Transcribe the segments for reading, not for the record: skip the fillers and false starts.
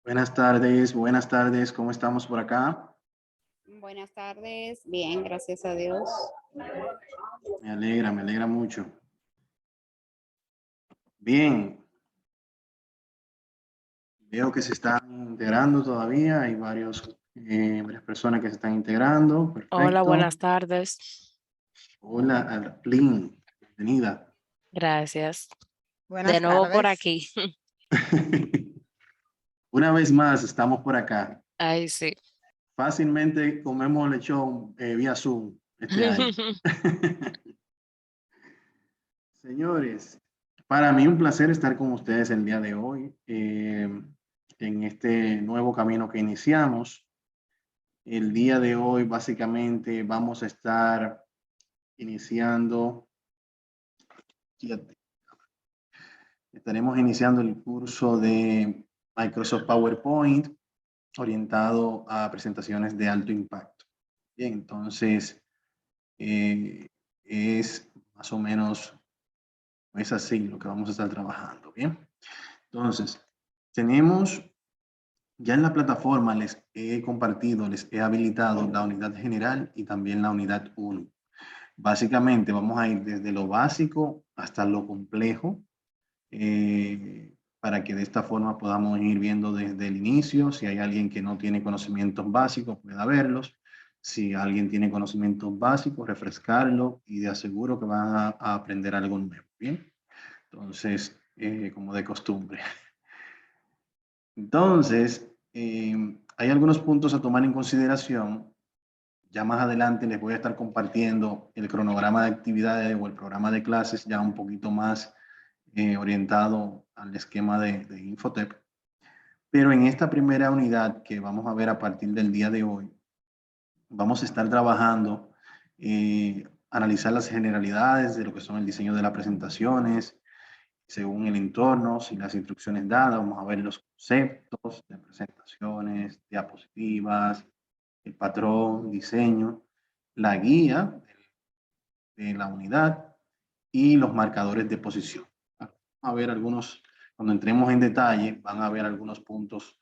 buenas tardes, ¿cómo estamos por acá? Buenas tardes, bien, gracias a Dios. Me alegra mucho. Bien, veo que se están integrando todavía, hay varias personas que se están integrando, Hola, perfecto. buenas tardes. Hola, Arlene, bienvenida. Gracias. De Buenas nuevo por tardes. aquí. Una vez más estamos por acá. Ay, sí. Fácilmente comemos lechón vía Zoom este año. Señores, para mí un placer estar con ustedes el día de hoy en este nuevo camino que iniciamos. El día de hoy básicamente vamos a estar iniciando, fíjate, estaremos iniciando el curso de Microsoft PowerPoint orientado a presentaciones de alto impacto. Bien, entonces es más o menos, es así lo que vamos a estar trabajando. Bien, entonces tenemos ya en la plataforma, les he compartido, les he habilitado la unidad general y también la unidad 1. Básicamente vamos a ir desde lo básico hasta lo complejo para que de esta forma podamos ir viendo desde el inicio. Si hay alguien que no tiene conocimientos básicos, pueda verlos. Si alguien tiene conocimientos básicos, refrescarlo y de aseguro que van a aprender algo nuevo. Bien, entonces, como de costumbre. Entonces, hay algunos puntos a tomar en consideración. Ya más adelante les voy a estar compartiendo el cronograma de actividades o el programa de clases ya un poquito más orientado al esquema de Infotep. Pero en esta primera unidad que vamos a ver a partir del día de hoy, vamos a estar trabajando, analizar las generalidades de lo que son el diseño de las presentaciones, según el entorno, sin las instrucciones dadas, vamos a ver los conceptos de presentaciones, diapositivas, el patrón, diseño, la guía de la unidad y los marcadores de posición. Vamos a ver algunos, cuando entremos en detalle, van a ver algunos puntos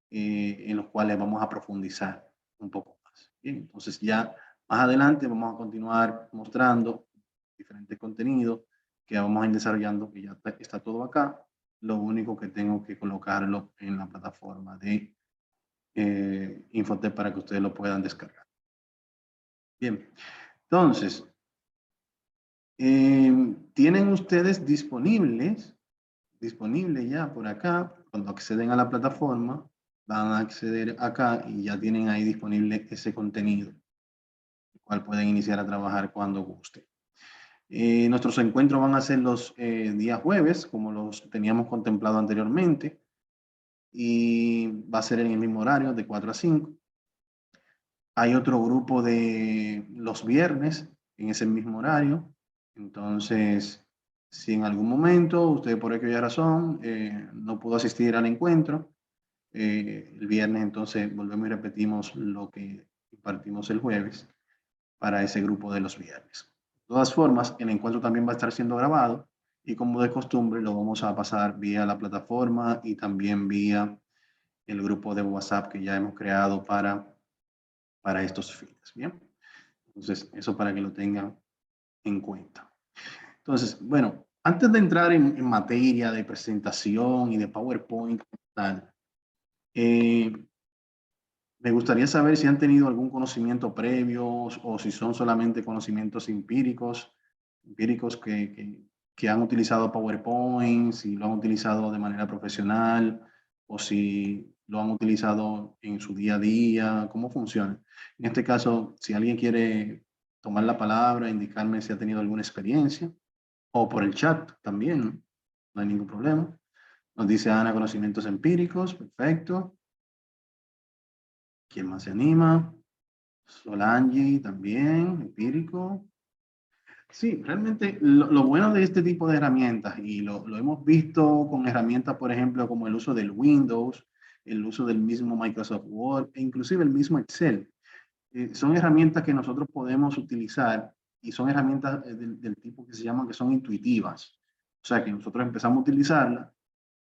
en los cuales vamos a profundizar un poco más. Bien, entonces ya más adelante vamos a continuar mostrando diferentes contenidos que vamos a ir desarrollando, que ya está todo acá. Lo único que tengo que colocarlo en la plataforma de Infotep para que ustedes lo puedan descargar. Bien, entonces, tienen ustedes disponible ya por acá, cuando acceden a la plataforma, van a acceder acá y ya tienen ahí disponible ese contenido, el cual pueden iniciar a trabajar cuando guste. Nuestros encuentros van a ser los días jueves, como los teníamos contemplado anteriormente, y va a ser en el mismo horario, de 4 a 5. Hay otro grupo de los viernes, en ese mismo horario. Entonces, si en algún momento usted por aquella razón no pudo asistir al encuentro, el viernes entonces volvemos y repetimos lo que impartimos el jueves para ese grupo de los viernes. De todas formas, el encuentro también va a estar siendo grabado y como de costumbre lo vamos a pasar vía la plataforma y también vía el grupo de WhatsApp que ya hemos creado para estos fines. Bien, entonces eso para que lo tengan en cuenta. Entonces, bueno, antes de entrar en materia de presentación y de PowerPoint, tal, me gustaría saber si han tenido algún conocimiento previo o si son solamente conocimientos empíricos que han utilizado PowerPoint, si lo han utilizado de manera profesional o si lo han utilizado en su día a día, cómo funciona. En este caso, si alguien quiere tomar la palabra, indicarme si ha tenido alguna experiencia o por el chat también, ¿no? No hay ningún problema. Nos dice Ana, conocimientos empíricos, perfecto. ¿Quién más se anima? Solange también, empírico. Sí, realmente lo bueno de este tipo de herramientas, y lo hemos visto con herramientas, por ejemplo, como el uso del Windows, el uso del mismo Microsoft Word, e inclusive el mismo Excel. Son herramientas que nosotros podemos utilizar y son herramientas del tipo que se llaman que son intuitivas. O sea, que nosotros empezamos a utilizarlas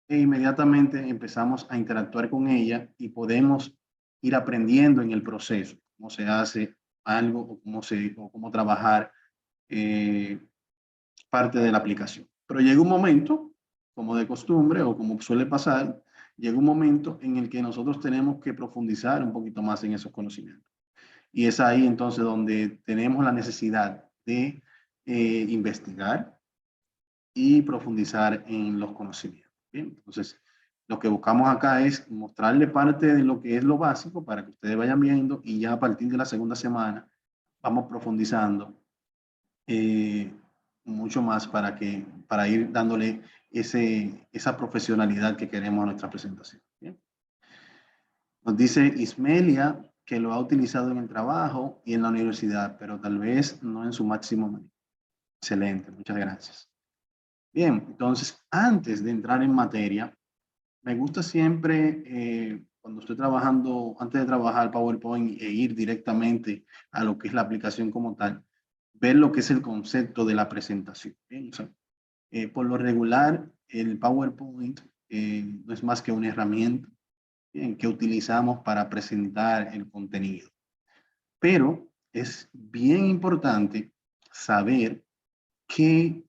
e inmediatamente empezamos a interactuar con ella y podemos ir aprendiendo en el proceso, cómo se hace algo o cómo trabajar parte de la aplicación. Pero llega un momento, como de costumbre o como suele pasar, llega un momento en el que nosotros tenemos que profundizar un poquito más en esos conocimientos. Y es ahí entonces donde tenemos la necesidad de investigar y profundizar en los conocimientos. ¿Bien? Entonces, lo que buscamos acá es mostrarle parte de lo que es lo básico para que ustedes vayan viendo y ya a partir de la segunda semana vamos profundizando mucho más para ir dándole esa profesionalidad que queremos a nuestra presentación. ¿Bien? Nos dice Ismelia que lo ha utilizado en el trabajo y en la universidad, pero tal vez no en su máximo manejo. Excelente, muchas gracias. Bien, entonces, antes de entrar en materia, me gusta siempre, cuando estoy trabajando, antes de trabajar PowerPoint e ir directamente a lo que es la aplicación como tal, ver lo que es el concepto de la presentación. Bien, o sea, por lo regular, el PowerPoint no es más que una herramienta, bien, que utilizamos para presentar el contenido. Pero es bien importante saber que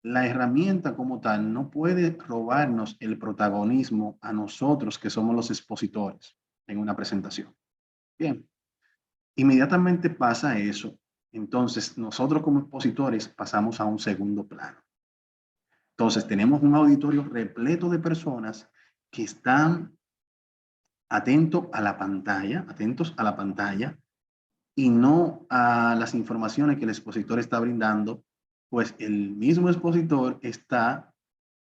la herramienta como tal no puede robarnos el protagonismo a nosotros que somos los expositores en una presentación. Bien, inmediatamente pasa eso. Entonces, nosotros como expositores pasamos a un segundo plano. Entonces, tenemos un auditorio repleto de personas que están atentos a la pantalla y no a las informaciones que el expositor está brindando, pues el mismo expositor está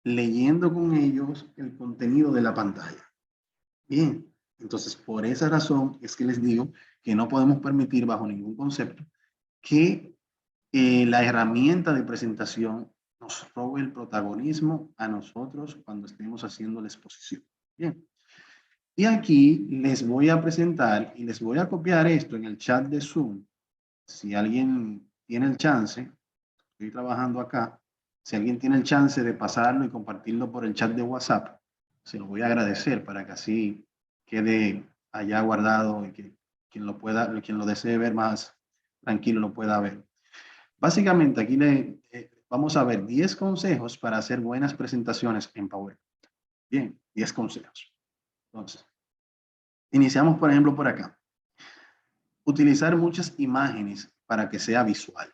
leyendo con ellos el contenido de la pantalla. Bien, entonces por esa razón es que les digo que no podemos permitir bajo ningún concepto que la herramienta de presentación nos robe el protagonismo a nosotros cuando estemos haciendo la exposición. Bien. Y aquí les voy a presentar y les voy a copiar esto en el chat de Zoom. Si alguien tiene el chance, estoy trabajando acá, si alguien tiene el chance de pasarlo y compartirlo por el chat de WhatsApp, se lo voy a agradecer para que así quede allá guardado y que quien lo desee ver más tranquilo lo pueda ver. Básicamente aquí vamos a ver 10 consejos para hacer buenas presentaciones en PowerPoint. Bien, 10 consejos. Entonces, iniciamos por ejemplo por acá. Utilizar muchas imágenes para que sea visual.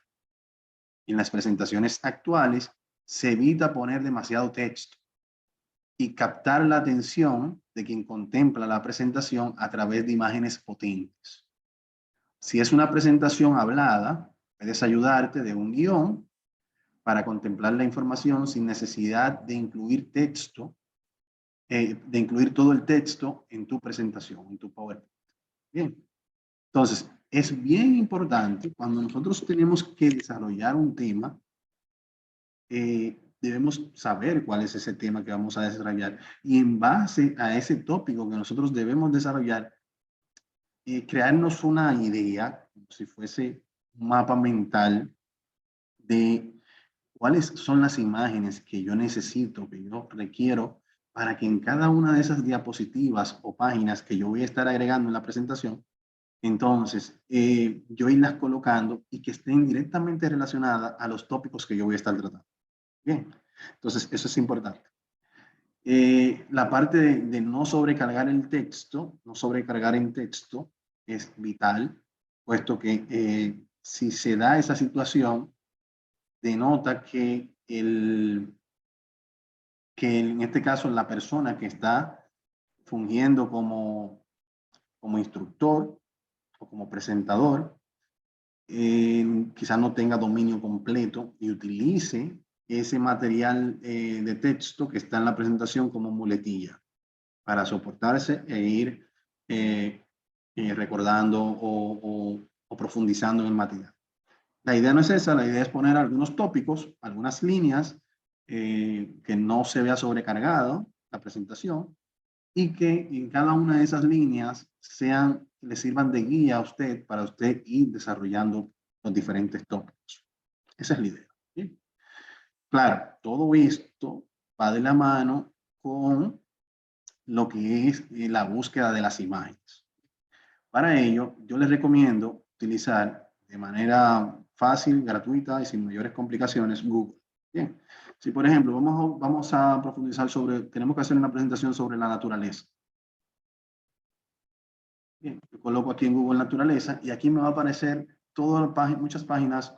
En las presentaciones actuales se evita poner demasiado texto y captar la atención de quien contempla la presentación a través de imágenes potentes. Si es una presentación hablada, puedes ayudarte de un guión para contemplar la información sin necesidad de incluir texto, de incluir todo el texto en tu presentación, en tu PowerPoint. Bien. Entonces, es bien importante cuando nosotros tenemos que desarrollar un tema, debemos saber cuál es ese tema que vamos a desarrollar y en base a ese tópico que nosotros debemos desarrollar, crearnos una idea, como si fuese un mapa mental de cuáles son las imágenes que yo necesito, que yo requiero para que en cada una de esas diapositivas o páginas que yo voy a estar agregando en la presentación, entonces yo irlas colocando y que estén directamente relacionadas a los tópicos que yo voy a estar tratando. Bien, entonces eso es importante. La parte de no sobrecargar el texto, no sobrecargar en texto es vital, puesto que si se da esa situación, denota que en este caso la persona que está fungiendo como instructor o como presentador, quizás no tenga dominio completo y utilice ese material de texto que está en la presentación como muletilla para soportarse e ir recordando o profundizando en el material. La idea no es esa, la idea es poner algunos tópicos, algunas líneas que no se vea sobrecargado la presentación y que en cada una de esas líneas le sirvan de guía a usted para usted ir desarrollando los diferentes tópicos. Esa es la idea. ¿Sí? Claro, todo esto va de la mano con lo que es la búsqueda de las imágenes. Para ello, yo les recomiendo utilizar de manera fácil, gratuita y sin mayores complicaciones Google. Bien, si por ejemplo vamos a profundizar sobre, tenemos que hacer una presentación sobre la naturaleza. Bien, yo coloco aquí en Google naturaleza y aquí me va a aparecer muchas páginas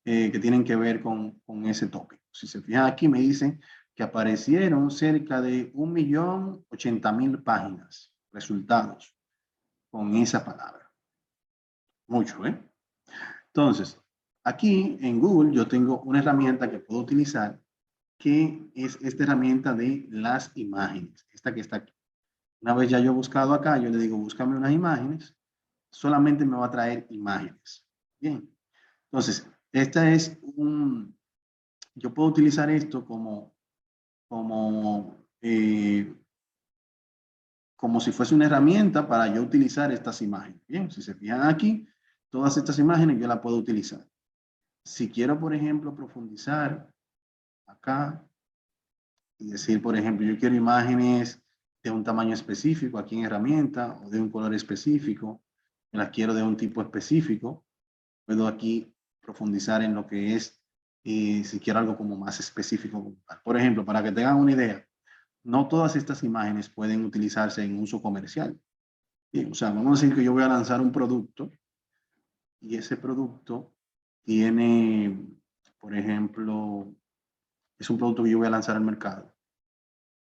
que tienen que ver con ese tópico. Si se fijan aquí me dicen que aparecieron cerca de 1.080.000 páginas, resultados con esa palabra. Mucho, ¿eh? Entonces, aquí en Google yo tengo una herramienta que puedo utilizar que es esta herramienta de las imágenes, esta que está aquí. Una vez ya yo he buscado acá, yo le digo, búscame unas imágenes, solamente me va a traer imágenes. Bien, entonces, yo puedo utilizar esto como si fuese una herramienta para yo utilizar estas imágenes. Bien, si se fijan aquí, todas estas imágenes yo las puedo utilizar. Si quiero, por ejemplo, profundizar acá y decir, por ejemplo, yo quiero imágenes de un tamaño específico aquí en herramienta o de un color específico, me las quiero de un tipo específico, puedo aquí profundizar en lo que es, si quiero algo como más específico. Por ejemplo, para que tengan una idea, no todas estas imágenes pueden utilizarse en uso comercial. Bien, o sea, vamos a decir que yo voy a lanzar un producto y ese producto tiene, por ejemplo, es un producto que yo voy a lanzar al mercado.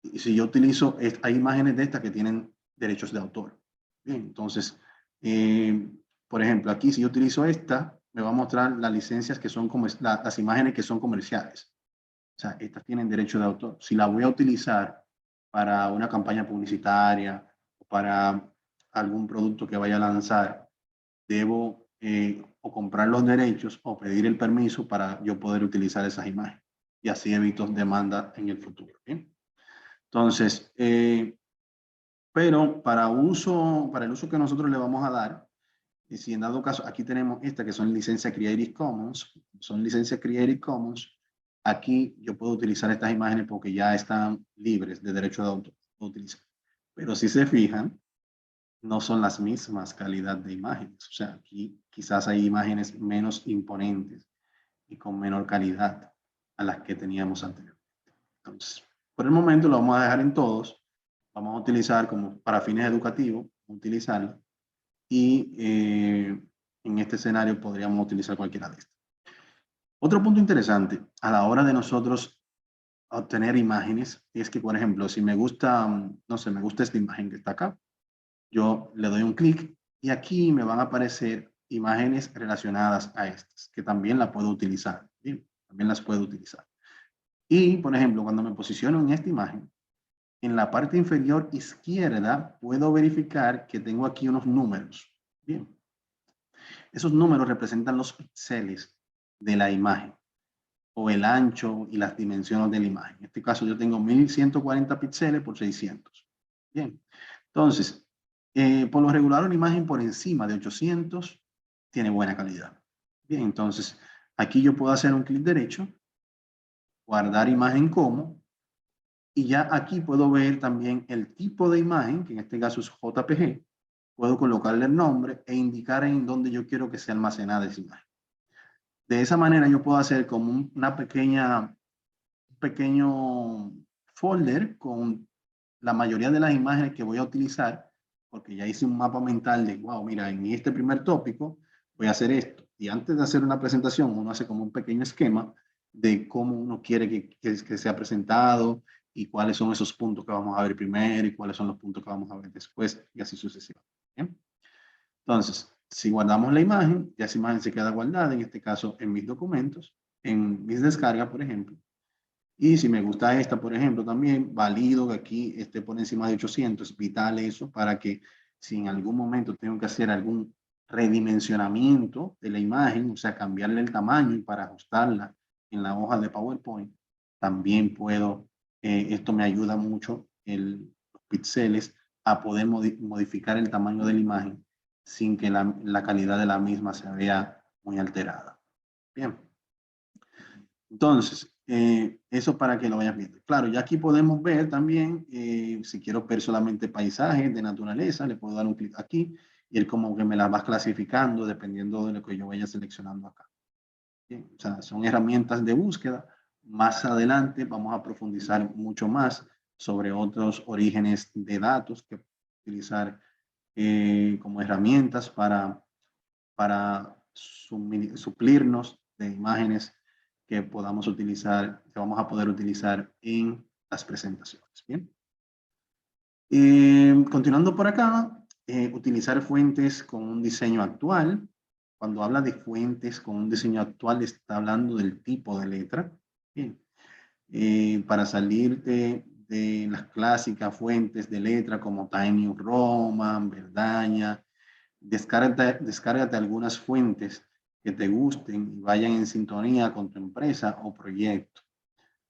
Y si yo utilizo, hay imágenes de estas que tienen derechos de autor. Bien, entonces, por ejemplo, aquí si yo utilizo esta, me va a mostrar las licencias que son como las imágenes que son comerciales. O sea, estas tienen derecho de autor. Si la voy a utilizar para una campaña publicitaria o para algún producto que vaya a lanzar, debo o comprar los derechos o pedir el permiso para yo poder utilizar esas imágenes. Y así evito demanda en el futuro. ¿Bien? Entonces, pero para el uso que nosotros le vamos a dar, y si en dado caso, aquí tenemos esta que son licencias Creative Commons, aquí yo puedo utilizar estas imágenes porque ya están libres de derecho de autor. Pero si se fijan, no son las mismas calidad de imágenes. O sea, aquí quizás hay imágenes menos imponentes y con menor calidad a las que teníamos anteriormente. Entonces, por el momento lo vamos a dejar en todos. Vamos a utilizar como para fines educativos, utilizarlo. Y en este escenario podríamos utilizar cualquiera de estas. Otro punto interesante a la hora de nosotros obtener imágenes es que, por ejemplo, si me gusta, no sé, me gusta esta imagen que está acá, yo le doy un clic y aquí me van a aparecer imágenes relacionadas a estas, que también la puedo utilizar. Bien, también las puedo utilizar. Y, por ejemplo, cuando me posiciono en esta imagen, en la parte inferior izquierda puedo verificar que tengo aquí unos números. Bien. Esos números representan los píxeles de la imagen o el ancho y las dimensiones de la imagen. En este caso yo tengo 1140 píxeles por 600. Bien. Entonces, por lo regular una imagen por encima de 800 tiene buena calidad. Bien, entonces aquí yo puedo hacer un clic derecho, guardar imagen como, y ya aquí puedo ver también el tipo de imagen, que en este caso es JPG. Puedo colocarle el nombre e indicar en dónde yo quiero que sea almacenada esa imagen. De esa manera yo puedo hacer como un pequeño folder con la mayoría de las imágenes que voy a utilizar, porque ya hice un mapa mental de, wow, mira, en este primer tópico voy a hacer esto. Y antes de hacer una presentación, uno hace como un pequeño esquema de cómo uno quiere que sea presentado y cuáles son esos puntos que vamos a ver primero y cuáles son los puntos que vamos a ver después y así sucesivamente. ¿Bien? Entonces, si guardamos la imagen, ya esa imagen se queda guardada, en este caso en mis documentos, en mis descargas, por ejemplo. Y si me gusta esta, por ejemplo, también valido que aquí esté por encima de 800, vital eso para que si en algún momento tengo que hacer algún redimensionamiento de la imagen, o sea, cambiarle el tamaño para ajustarla en la hoja de PowerPoint, también puedo, esto me ayuda mucho, los píxeles, a poder modificar el tamaño de la imagen sin que la calidad de la misma se vea muy alterada. Bien. Entonces, Eso para que lo vayas viendo. Claro, ya aquí podemos ver también, si quiero ver solamente paisajes de naturaleza, le puedo dar un clic aquí y él como que me las va clasificando dependiendo de lo que yo vaya seleccionando acá. Bien, o sea, son herramientas de búsqueda. Más adelante vamos a profundizar mucho más sobre otros orígenes de datos que utilizar como herramientas para suplirnos de imágenes que podamos utilizar, que vamos a poder utilizar en las presentaciones. Bien. Continuando por acá, utilizar fuentes con un diseño actual. Cuando habla de fuentes con un diseño actual, está hablando del tipo de letra. Bien. Para salirte de las clásicas fuentes de letra como Times New Roman, Verdaña, descárgate algunas fuentes que te gusten y vayan en sintonía con tu empresa o proyecto.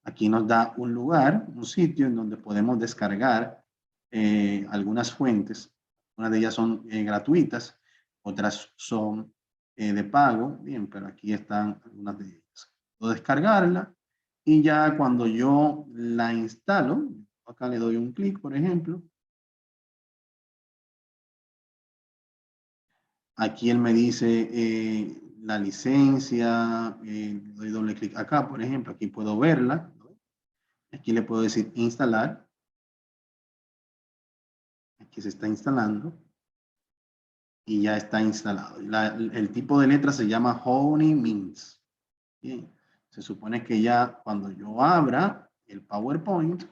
Aquí nos da un lugar, un sitio en donde podemos descargar algunas fuentes. Una de ellas son gratuitas, otras son de pago. Bien, pero aquí están algunas de ellas. Puedo descargarla y ya cuando yo la instalo, acá le doy un clic, por ejemplo. Aquí él me dice la licencia, le doy doble clic acá, por ejemplo, aquí puedo verla. Aquí le puedo decir instalar. Aquí se está instalando y ya está instalado. El tipo de letra se llama Honey Mints. Bien. Se supone que ya cuando yo abra el PowerPoint,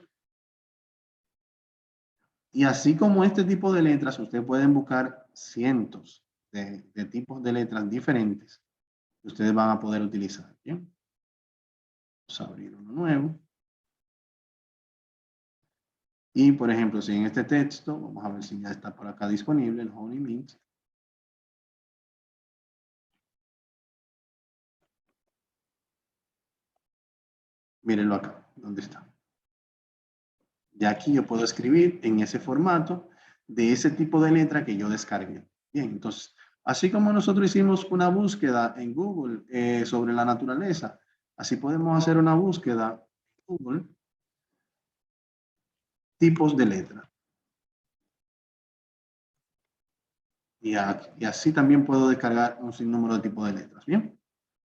y así como este tipo de letras, ustedes pueden buscar cientos de tipos de letras diferentes que ustedes van a poder utilizar. Bien. Vamos a abrir uno nuevo. Y por ejemplo, si en este texto, vamos a ver si ya está por acá disponible el Honey Mint. Mírenlo acá, ¿dónde está? Y aquí yo puedo escribir en ese formato de ese tipo de letra que yo descargué. Bien, entonces, así como nosotros hicimos una búsqueda en Google sobre la naturaleza, así podemos hacer una búsqueda en Google, tipos de letra. Y así también puedo descargar un sinnúmero de tipos de letras. Bien,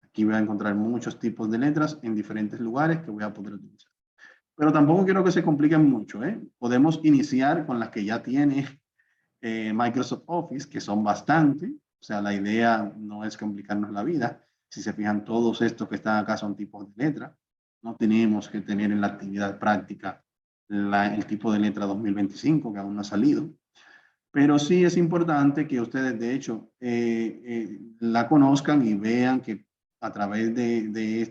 aquí voy a encontrar muchos tipos de letras en diferentes lugares que voy a poder utilizar. Pero tampoco quiero que se compliquen mucho. Podemos iniciar con las que ya tiene Microsoft Office, que son bastante. O sea, la idea no es complicarnos la vida. Si se fijan, todos estos que están acá son tipos de letra. No tenemos que tener en la actividad práctica el tipo de letra 2025, que aún no ha salido. Pero sí es importante que ustedes, de hecho, la conozcan y vean que a través de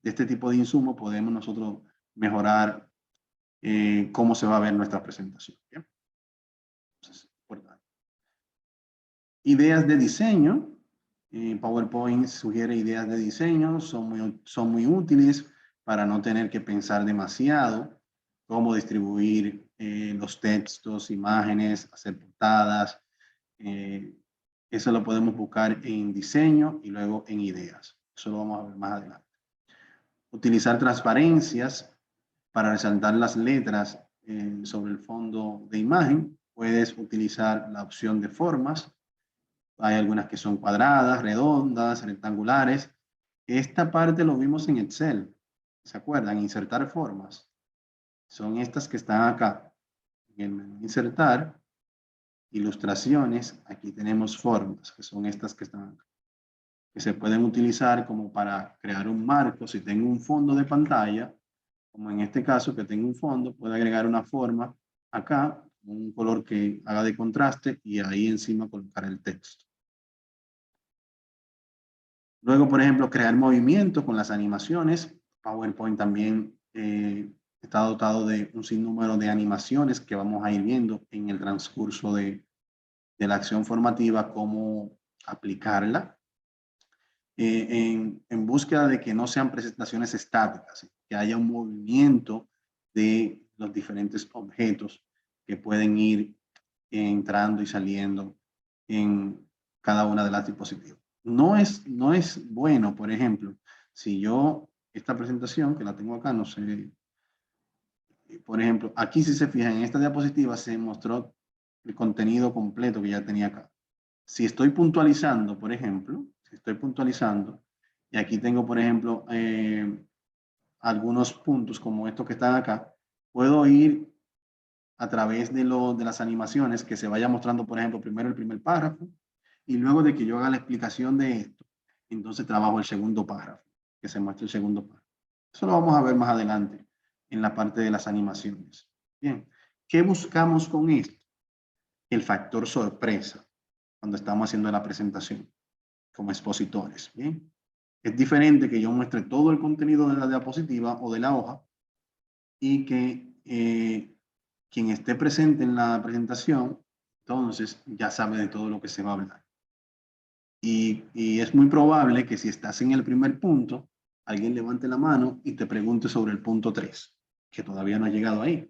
este tipo de insumo podemos nosotros mejorar cómo se va a ver nuestra presentación. ¿Bien? Entonces, ideas de diseño. PowerPoint sugiere ideas de diseño, son muy útiles para no tener que pensar demasiado cómo distribuir los textos, imágenes, hacer portadas. Eso lo podemos buscar en diseño y luego en ideas. Eso lo vamos a ver más adelante. Utilizar transparencias para resaltar las letras sobre el fondo de imagen. Puedes utilizar la opción de formas. Hay algunas que son cuadradas, redondas, rectangulares. Esta parte lo vimos en Excel. ¿Se acuerdan? Insertar formas. Son estas que están acá. En el menú insertar, ilustraciones, aquí tenemos formas, que son estas que están acá, que se pueden utilizar como para crear un marco. Si tengo un fondo de pantalla, como en este caso que tengo un fondo, puedo agregar una forma acá, un color que haga de contraste y ahí encima colocar el texto. Luego, por ejemplo, crear movimientos con las animaciones. PowerPoint también está dotado de un sinnúmero de animaciones que vamos a ir viendo en el transcurso de la acción formativa, cómo aplicarla. En búsqueda de que no sean presentaciones estáticas, que haya un movimiento de los diferentes objetos que pueden ir entrando y saliendo en cada una de las diapositivas. No es bueno, por ejemplo, si yo esta presentación, que la tengo acá, no sé, por ejemplo, aquí si se fijan, en esta diapositiva se mostró el contenido completo que ya tenía acá. Si estoy puntualizando, por ejemplo, si estoy puntualizando, y aquí tengo, por ejemplo, algunos puntos como estos que están acá, puedo ir a través de las animaciones que se vaya mostrando, por ejemplo, primero el primer párrafo, y luego de que yo haga la explicación de esto, entonces trabajo el segundo párrafo, que se muestre el segundo párrafo. Eso lo vamos a ver más adelante en la parte de las animaciones. Bien, ¿qué buscamos con esto? El factor sorpresa cuando estamos haciendo la presentación como expositores. Bien, es diferente que yo muestre todo el contenido de la diapositiva o de la hoja y que quien esté presente en la presentación, entonces ya sabe de todo lo que se va a hablar. Y es muy probable que si estás en el primer punto, alguien levante la mano y te pregunte sobre el punto 3, que todavía no ha llegado ahí.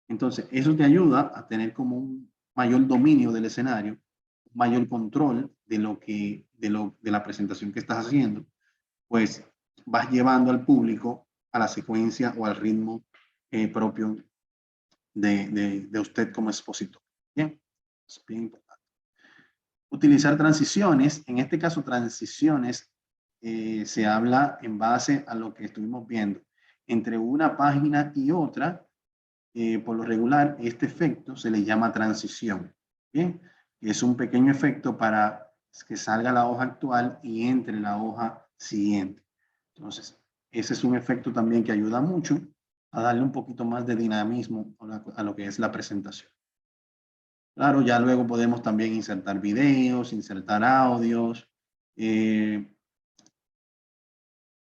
Entonces, eso te ayuda a tener como un mayor dominio del escenario, un mayor control de de la presentación que estás haciendo, pues vas llevando al público a la secuencia o al ritmo propio de usted como expositor. Bien, es bien importante. Utilizar transiciones, en este caso transiciones, se habla en base a lo que estuvimos viendo. Entre una página y otra, por lo regular, este efecto se le llama transición. Bien, es un pequeño efecto para que salga la hoja actual y entre la hoja siguiente. Entonces, ese es un efecto también que ayuda mucho a darle un poquito más de dinamismo a lo que es la presentación. Claro, ya luego podemos también insertar videos, insertar audios.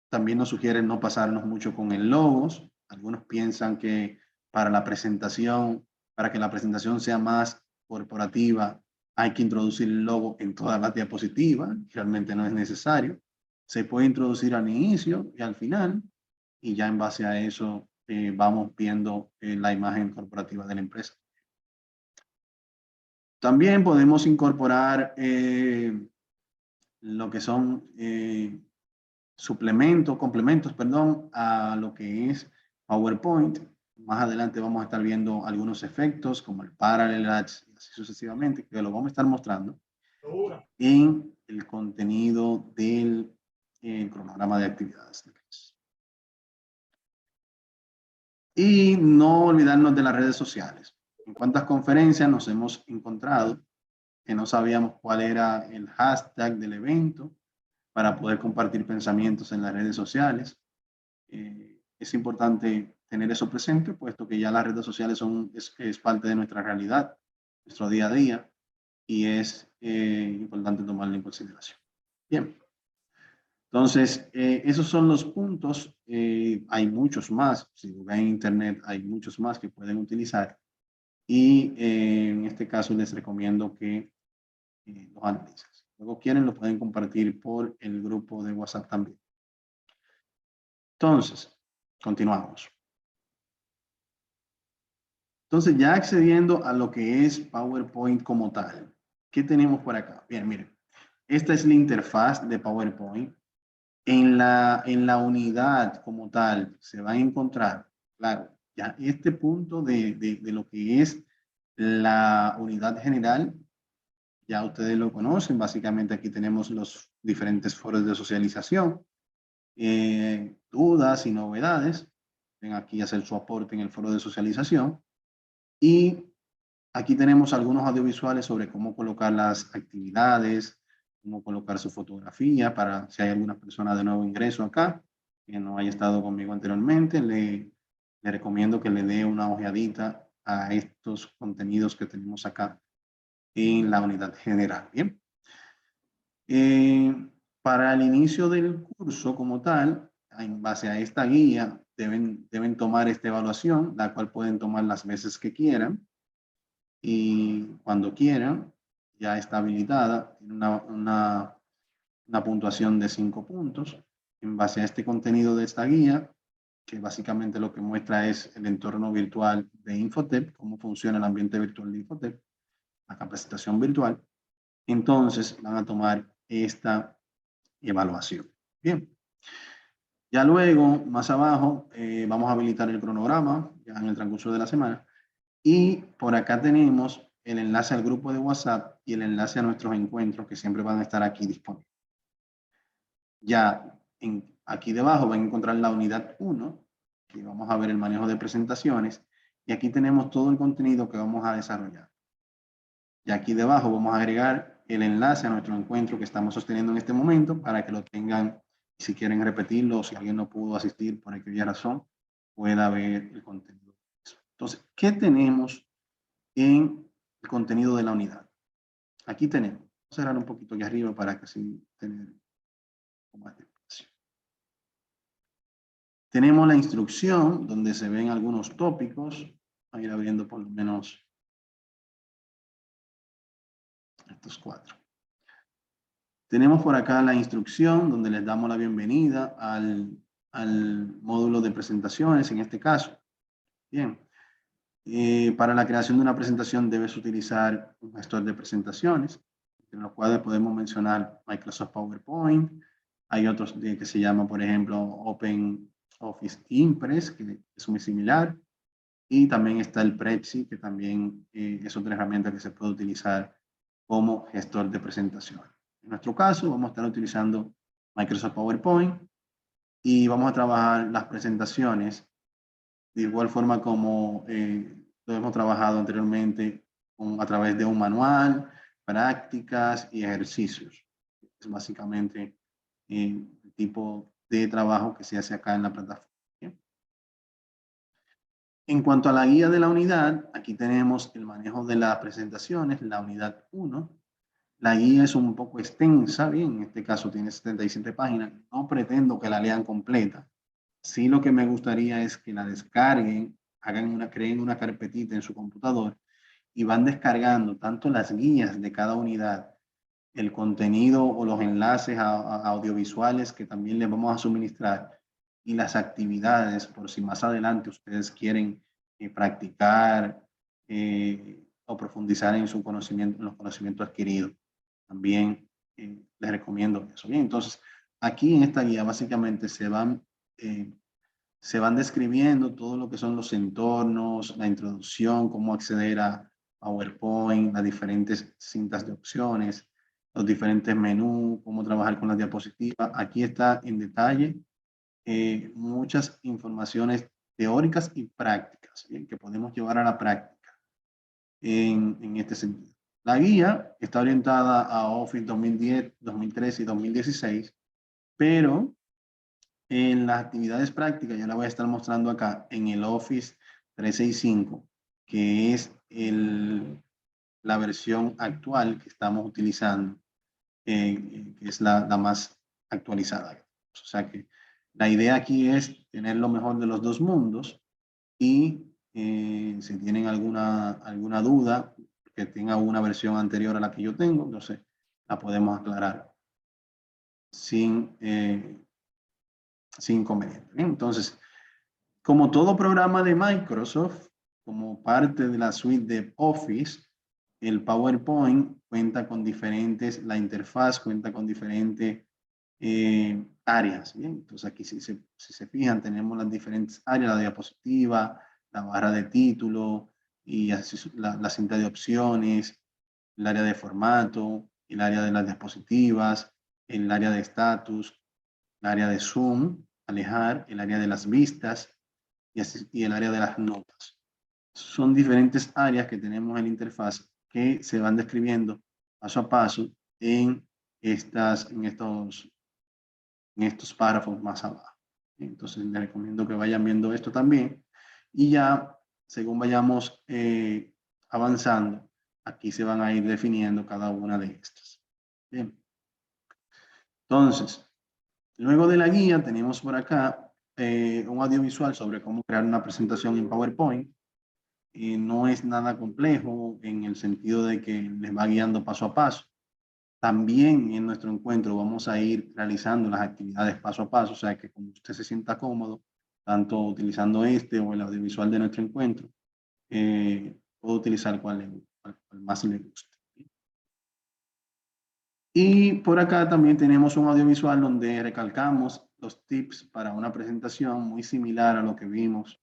También nos sugieren no pasarnos mucho con el logos. Algunos piensan que para la presentación, para que la presentación sea más corporativa, hay que introducir el logo en todas las diapositivas. Realmente no es necesario. Se puede introducir al inicio y al final, y ya en base a eso vamos viendo la imagen corporativa de la empresa. También podemos incorporar lo que son complementos, perdón, a lo que es PowerPoint. Más adelante vamos a estar viendo algunos efectos como el Parallel Ads y así sucesivamente, que lo vamos a estar mostrando en el contenido del cronograma de actividades. Y no olvidarnos de las redes sociales. En cuántas conferencias nos hemos encontrado que no sabíamos cuál era el hashtag del evento para poder compartir pensamientos en las redes sociales. Es importante tener eso presente, puesto que ya las redes sociales es parte de nuestra realidad, nuestro día a día, y es importante tomarlo en consideración. Bien. Entonces, esos son los puntos. Hay muchos más. Si ven en internet, hay muchos más que pueden utilizar. Y en este caso les recomiendo que los analicen. Luego quieren, lo pueden compartir por el grupo de WhatsApp también. Entonces, continuamos. Entonces, ya accediendo a lo que es PowerPoint como tal, ¿qué tenemos por acá? Bien, miren, esta es la interfaz de PowerPoint. En la unidad como tal se va a encontrar, claro, ya este punto de lo que es la unidad general, ya ustedes lo conocen. Básicamente aquí tenemos los diferentes foros de socialización, dudas y novedades. Ven aquí hacer su aporte en el foro de socialización. Y aquí tenemos algunos audiovisuales sobre cómo colocar las actividades, cómo colocar su fotografía para si hay alguna persona de nuevo ingreso acá que no haya estado conmigo anteriormente, le recomiendo que le dé una ojeadita a estos contenidos que tenemos acá en la unidad general. Bien. Para el inicio del curso como tal, en base a esta guía, deben tomar esta evaluación, la cual pueden tomar las veces que quieran y cuando quieran. Ya está habilitada una puntuación de 5 puntos. En base a este contenido de esta guía, que básicamente lo que muestra es el entorno virtual de Infotep, cómo funciona el ambiente virtual de Infotep, la capacitación virtual, entonces van a tomar esta evaluación. Bien. Ya luego, más abajo, vamos a habilitar el cronograma, ya en el transcurso de la semana. Y por acá tenemos el enlace al grupo de WhatsApp y el enlace a nuestros encuentros que siempre van a estar aquí disponibles. Ya aquí debajo van a encontrar la unidad 1, que vamos a ver el manejo de presentaciones. Y aquí tenemos todo el contenido que vamos a desarrollar. Y aquí debajo vamos a agregar el enlace a nuestro encuentro que estamos sosteniendo en este momento para que lo tengan, si quieren repetirlo, o si alguien no pudo asistir por aquella razón, pueda ver el contenido. Entonces, ¿qué tenemos en el contenido de la unidad? Aquí tenemos, vamos a cerrar un poquito aquí arriba para que así tener más espacio. Tenemos la instrucción donde se ven algunos tópicos. Voy a ir abriendo por lo menos estos 4. Tenemos por acá la instrucción donde les damos la bienvenida al módulo de presentaciones, en este caso. Bien. Para la creación de una presentación debes utilizar un gestor de presentaciones, en los cuales podemos mencionar Microsoft PowerPoint. Hay otros que se llaman, por ejemplo, Open Office Impress, que es muy similar. Y también está el Prezi, que también es otra herramienta que se puede utilizar como gestor de presentaciones. En nuestro caso, vamos a estar utilizando Microsoft PowerPoint y vamos a trabajar las presentaciones de igual forma como lo hemos trabajado anteriormente a través de un manual, prácticas y ejercicios. Es básicamente el tipo de trabajo que se hace acá en la plataforma. ¿Bien? En cuanto a la guía de la unidad, aquí tenemos el manejo de las presentaciones, la unidad 1. La guía es un poco extensa, bien, en este caso tiene 77 páginas. No pretendo que la lean completa. Sí, lo que me gustaría es que la descarguen, creen una carpetita en su computador y van descargando tanto las guías de cada unidad, el contenido o los enlaces a audiovisuales que también les vamos a suministrar y las actividades por si más adelante ustedes quieren practicar o profundizar en su conocimiento, en los conocimientos adquiridos. También les recomiendo eso. Bien, entonces aquí en esta guía básicamente se van describiendo todo lo que son los entornos, la introducción, cómo acceder a PowerPoint, las diferentes cintas de opciones, los diferentes menús, cómo trabajar con las diapositivas. Aquí está en detalle muchas informaciones teóricas y prácticas, ¿bien? Que podemos llevar a la práctica en este sentido. La guía está orientada a Office 2010, 2013 y 2016, pero en las actividades prácticas, ya la voy a estar mostrando acá en el Office 365, que es la versión actual que estamos utilizando, que es la más actualizada. O sea que la idea aquí es tener lo mejor de los dos mundos y si tienen alguna duda, que tenga una versión anterior a la que yo tengo, entonces la podemos aclarar sin inconveniente. Bien, entonces, como todo programa de Microsoft, como parte de la suite de Office, el PowerPoint cuenta con la interfaz cuenta con diferentes áreas. Bien, entonces aquí si se fijan tenemos las diferentes áreas, la diapositiva, la barra de título y así, la cinta de opciones, el área de formato, el área de las diapositivas, el área de estatus, el área de zoom, alejar, el área de las vistas y el área de las notas. Son diferentes áreas que tenemos en la interfaz que se van describiendo paso a paso en estos párrafos más abajo. Entonces les recomiendo que vayan viendo esto también y ya según vayamos avanzando, aquí se van a ir definiendo cada una de estas. Bien. Entonces, luego de la guía tenemos por acá un audiovisual sobre cómo crear una presentación en PowerPoint. No es nada complejo en el sentido de que les va guiando paso a paso. También en nuestro encuentro vamos a ir realizando las actividades paso a paso, o sea que como usted se sienta cómodo, tanto utilizando este o el audiovisual de nuestro encuentro, puede utilizar cual más le guste. Y por acá también tenemos un audiovisual donde recalcamos los tips para una presentación muy similar a lo que vimos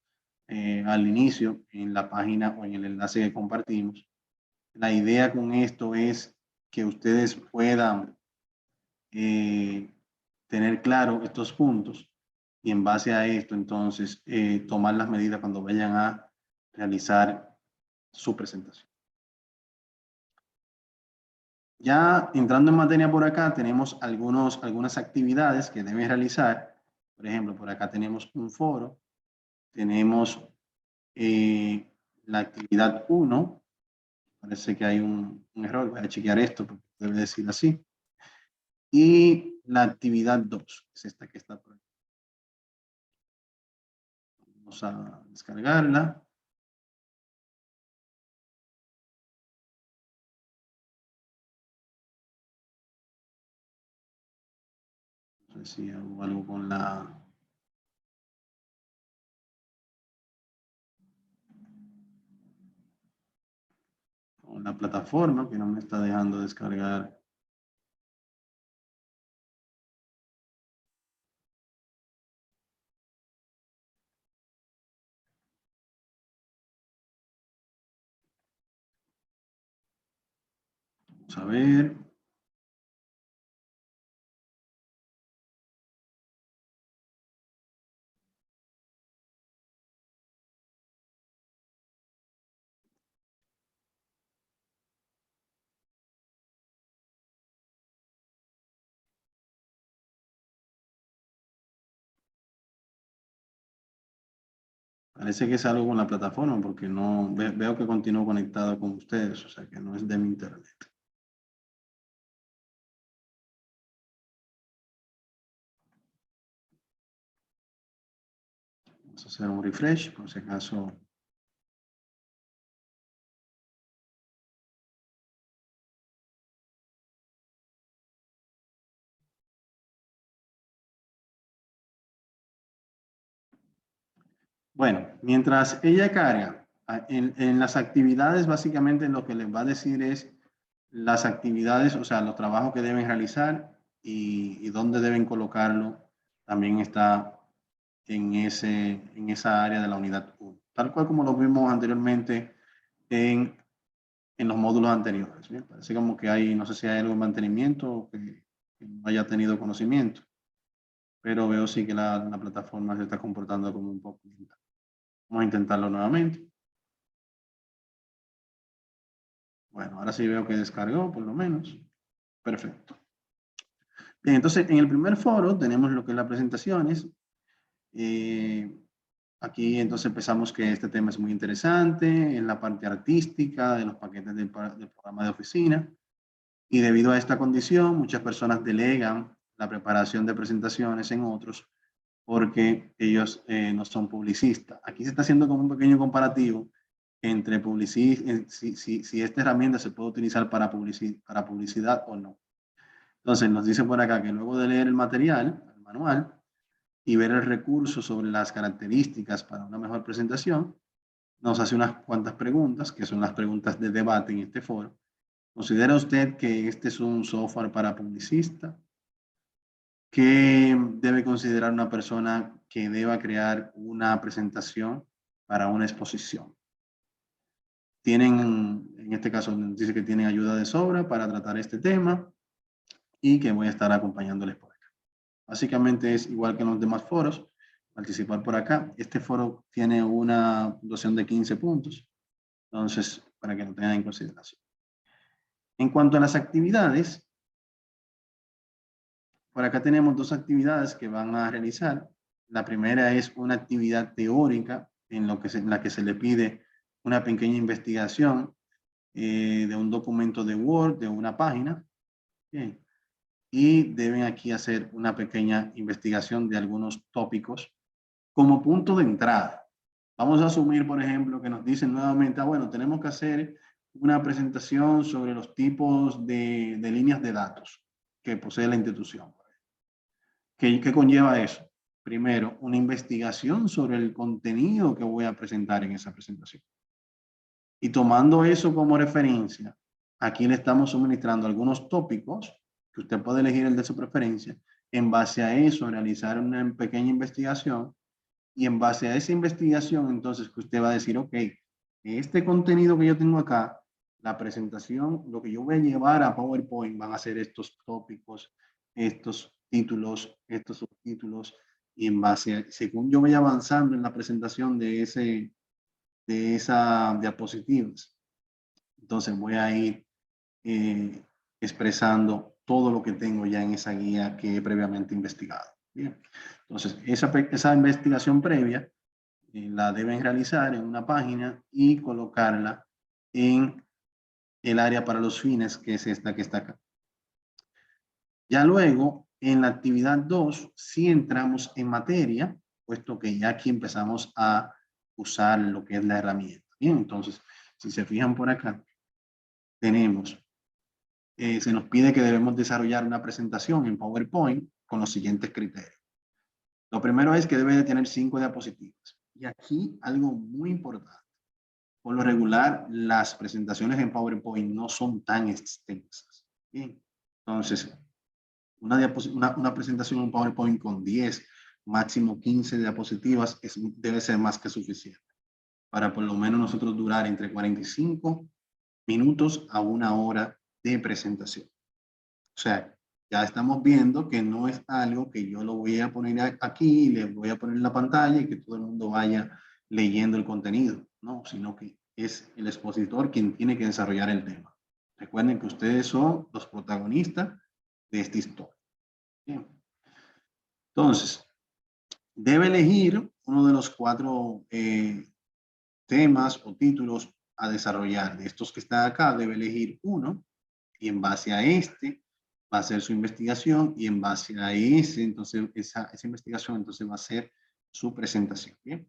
al inicio en la página o en el enlace que compartimos. La idea con esto es que ustedes puedan tener claro estos puntos y en base a esto entonces tomar las medidas cuando vayan a realizar su presentación. Ya entrando en materia por acá, tenemos algunas actividades que deben realizar. Por ejemplo, por acá tenemos un foro, tenemos la actividad 1, parece que hay un error, voy a chequear esto porque debe decir así. Y la actividad 2, es esta que está por aquí. Vamos a descargarla. No sé si hago algo con la plataforma que no me está dejando descargar. Vamos a ver. Parece que es algo con la plataforma porque no veo que continúo conectado con ustedes, o sea que no es de mi internet. Vamos a hacer un refresh, por si acaso. Bueno, mientras ella carga, en las actividades básicamente lo que les va a decir es las actividades, o sea, los trabajos que deben realizar y dónde deben colocarlo, también está en esa área de la unidad 1, tal cual como lo vimos anteriormente en los módulos anteriores. ¿Bien? Parece como que hay, no sé si hay algo de mantenimiento que no haya tenido conocimiento, pero veo sí que la plataforma se está comportando como un poco lenta. Vamos a intentarlo nuevamente. Bueno, ahora sí veo que descargó, por lo menos. Perfecto. Bien, entonces en el primer foro tenemos lo que es las presentaciones. Aquí entonces empezamos que este tema es muy interesante en la parte artística de los paquetes del programa de oficina. Y debido a esta condición, muchas personas delegan la preparación de presentaciones en otros porque ellos no son publicistas. Aquí se está haciendo como un pequeño comparativo entre si esta herramienta se puede utilizar para publicidad o no. Entonces nos dice por acá que luego de leer el material, el manual, y ver el recurso sobre las características para una mejor presentación, nos hace unas cuantas preguntas, que son las preguntas de debate en este foro. ¿Considera usted que este es un software para publicista? ¿Qué debe considerar una persona que deba crear una presentación para una exposición? Tienen, en este caso, dice que tienen ayuda de sobra para tratar este tema y que voy a estar acompañándoles por acá. Básicamente es igual que en los demás foros, participar por acá. Este foro tiene una puntuación de 15 puntos, entonces, para que lo tengan en consideración. En cuanto a las actividades, por acá tenemos dos actividades que van a realizar. La primera es una actividad teórica en la que se le pide una pequeña investigación de un documento de Word, de una página. Bien. Y deben aquí hacer una pequeña investigación de algunos tópicos como punto de entrada. Vamos a asumir, por ejemplo, que nos dicen nuevamente, bueno, tenemos que hacer una presentación sobre los tipos de líneas de datos que posee la institución. ¿Qué conlleva eso? Primero, una investigación sobre el contenido que voy a presentar en esa presentación. Y tomando eso como referencia, aquí le estamos suministrando algunos tópicos, que usted puede elegir el de su preferencia, En base a eso, realizar una pequeña investigación y en base a esa investigación, entonces que usted va a decir, ok, este contenido que yo tengo acá, la presentación, lo que yo voy a llevar a PowerPoint van a ser estos tópicos, estos títulos, estos subtítulos, y en base a, según yo vaya avanzando en la presentación de esa diapositivas, entonces voy a ir expresando todo lo que tengo ya en esa guía que he previamente investigado. Bien. Entonces, esa investigación previa la deben realizar en una página y colocarla en el área para los fines, que es esta que está acá. Ya luego, en la actividad 2, sí entramos en materia, puesto que ya aquí empezamos a usar lo que es la herramienta. Bien, entonces, si se fijan por acá, tenemos, se nos pide que debemos desarrollar una presentación en PowerPoint con los siguientes criterios. Lo primero es que debe de tener 5 diapositivas. Y aquí algo muy importante. Por lo regular, las presentaciones en PowerPoint no son tan extensas. Bien, entonces, una presentación en PowerPoint con 10, máximo 15 diapositivas debe ser más que suficiente para por lo menos nosotros durar entre 45 minutos a 1 hora de presentación. O sea, ya estamos viendo que no es algo que yo lo voy a poner aquí, le voy a poner en la pantalla y que todo el mundo vaya leyendo el contenido, no, sino que es el expositor quien tiene que desarrollar el tema. Recuerden que ustedes son los protagonistas de esta historia. Bien. Entonces, debe elegir uno de los 4 temas o títulos a desarrollar. De estos que están acá, debe elegir uno y en base a este va a hacer su investigación y en base a entonces esa investigación entonces va a ser su presentación. ¿Bien?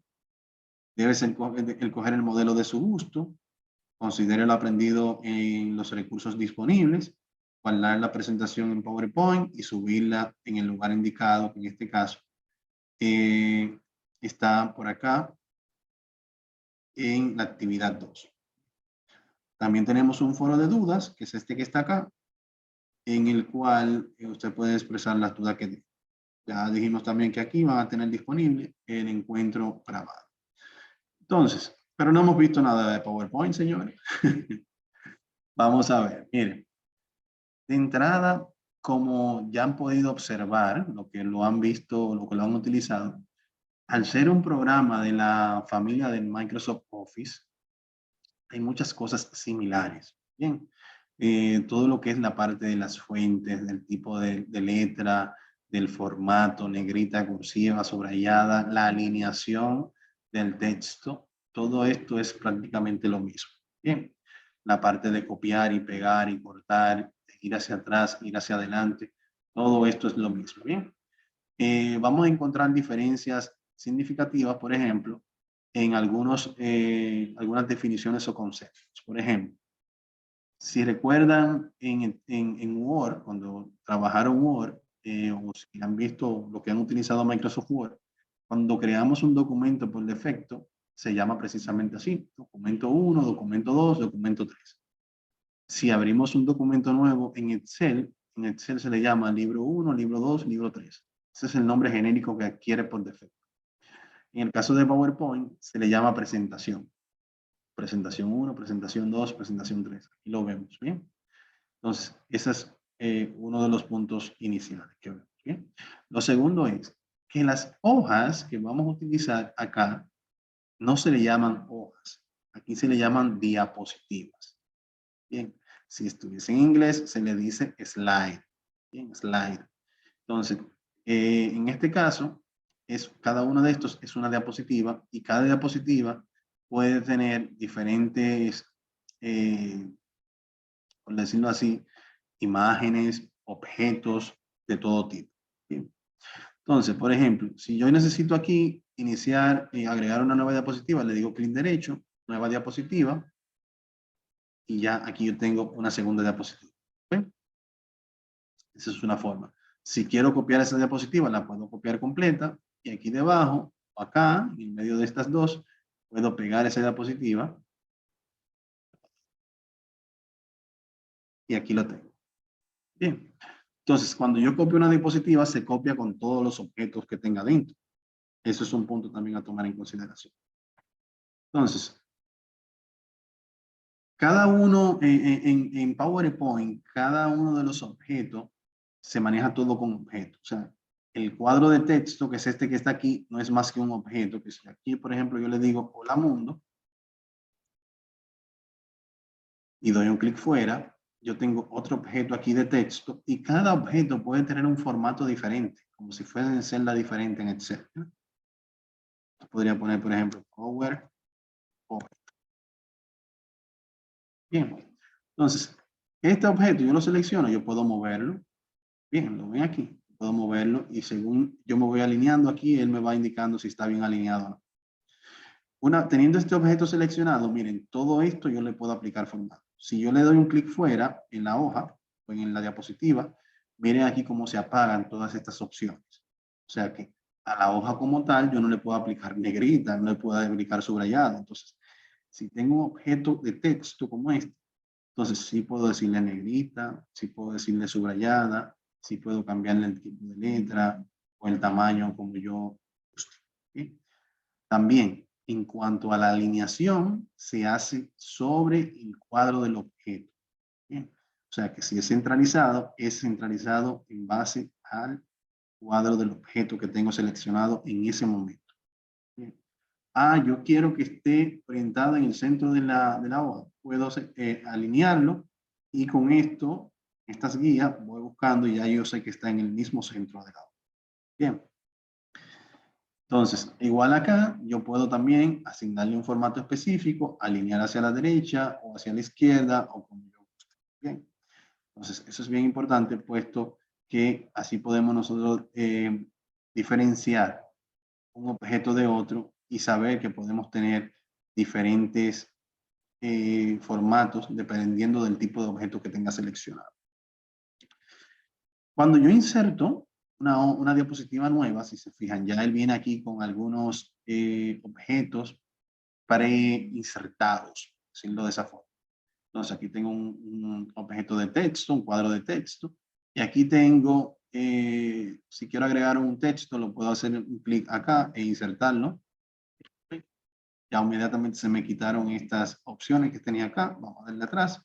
Debe escoger el modelo de su gusto, considere lo aprendido en los recursos disponibles, guardar la presentación en PowerPoint y subirla en el lugar indicado, que en este caso está por acá en la actividad 2. También tenemos un foro de dudas, que es este que está acá, en el cual usted puede expresar las dudas que tiene. Ya dijimos también que aquí van a tener disponible el encuentro grabado. Entonces, pero no hemos visto nada de PowerPoint, señores. Vamos a ver, miren. De entrada, como ya han podido observar, lo que lo han visto, lo que lo han utilizado, al ser un programa de la familia del Microsoft Office, hay muchas cosas similares. Bien, todo lo que es la parte de las fuentes, del tipo de letra, del formato, negrita, cursiva, subrayada, la alineación del texto, todo esto es prácticamente lo mismo. Bien, la parte de copiar y pegar y cortar, ir hacia atrás, ir hacia adelante, todo esto es lo mismo. Bien, vamos a encontrar diferencias significativas, por ejemplo, en algunas definiciones o conceptos. Por ejemplo, si recuerdan en Word, cuando trabajaron Word, o si han visto lo que han utilizado Microsoft Word, cuando creamos un documento por defecto, se llama precisamente así, documento 1, documento 2, documento 3. Si abrimos un documento nuevo en Excel se le llama libro 1, libro 2, libro 3. Ese es el nombre genérico que adquiere por defecto. En el caso de PowerPoint, se le llama presentación. Presentación 1, presentación 2, presentación 3. Aquí lo vemos, ¿bien? Entonces, ese es uno de los puntos iniciales que vemos, ¿bien? Lo segundo es que las hojas que vamos a utilizar acá no se le llaman hojas. Aquí se le llaman diapositivas. Bien, si estuviese en inglés, se le dice slide. Bien, slide. Entonces, en este caso, cada uno de estos es una diapositiva y cada diapositiva puede tener diferentes, por decirlo así, imágenes, objetos de todo tipo. Bien. Entonces, por ejemplo, si yo necesito aquí iniciar y agregar una nueva diapositiva, le digo clic derecho, nueva diapositiva, y ya aquí yo tengo una segunda diapositiva. ¿Ven? Esa es una forma. Si quiero copiar esa diapositiva, la puedo copiar completa y aquí debajo, acá, en medio de estas dos, puedo pegar esa diapositiva y aquí lo tengo. Bien. Entonces, cuando yo copio una diapositiva, se copia con todos los objetos que tenga dentro. Eso es un punto también a tomar en consideración. Entonces, cada uno en PowerPoint, cada uno de los objetos se maneja todo con objetos. O sea, el cuadro de texto, que es este que está aquí, no es más que un objeto. Que si aquí, por ejemplo, yo le digo hola mundo y doy un clic fuera, yo tengo otro objeto aquí de texto y cada objeto puede tener un formato diferente, como si fuesen celda diferente en Excel. Podría poner, por ejemplo, PowerPoint. Bien, entonces, este objeto yo lo selecciono, yo puedo moverlo. Bien, lo ven aquí, puedo moverlo y según yo me voy alineando aquí, él me va indicando si está bien alineado o no. Teniendo este objeto seleccionado, miren, todo esto yo le puedo aplicar formato. Si yo le doy un clic fuera en la hoja o en la diapositiva, miren aquí cómo se apagan todas estas opciones. O sea que a la hoja como tal yo no le puedo aplicar negrita, no le puedo aplicar subrayado. Entonces, si tengo un objeto de texto como este, entonces sí puedo decirle negrita, sí puedo decirle subrayada, sí puedo cambiarle el tipo de letra o el tamaño como yo guste. ¿Sí? También, en cuanto a la alineación, se hace sobre el cuadro del objeto. ¿Bien? O sea que si es centralizado en base al cuadro del objeto que tengo seleccionado en ese momento. ¿Bien? Yo quiero que esté orientado en el centro de la hoja. Puedo alinearlo y con esto, estas guías, voy buscando y ya yo sé que está en el mismo centro de la hoja. Bien. Entonces, igual acá, yo puedo también asignarle un formato específico, alinear hacia la derecha o hacia la izquierda o como yo guste. Bien. Entonces, eso es bien importante, puesto que así podemos nosotros diferenciar un objeto de otro y saber que podemos tener diferentes formatos dependiendo del tipo de objeto que tenga seleccionado. Cuando yo inserto una diapositiva nueva, si se fijan, ya él viene aquí con algunos objetos preinsertados, decirlo de esa forma. Entonces aquí tengo un objeto de texto, un cuadro de texto, y aquí tengo, si quiero agregar un texto, lo puedo hacer un clic acá e insertarlo. Ya inmediatamente se me quitaron estas opciones que tenía acá. Vamos a darle atrás.